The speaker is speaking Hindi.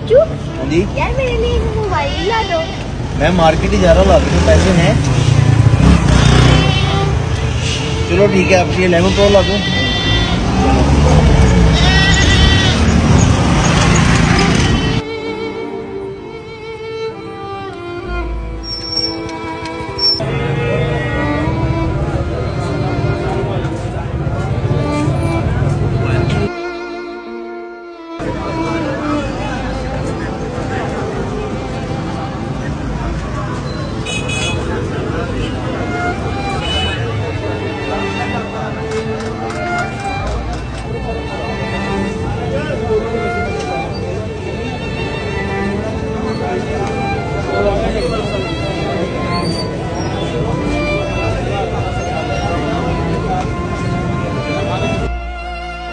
चाचू हाँ जी, यार मेरे लिए एक मोबाइल ला दो। मैं मार्केट ही जा रहा हूँ, ला दूँ, पैसे हैं। चलो ठीक है, आपके लिए लेमन प्रो ला दूँ।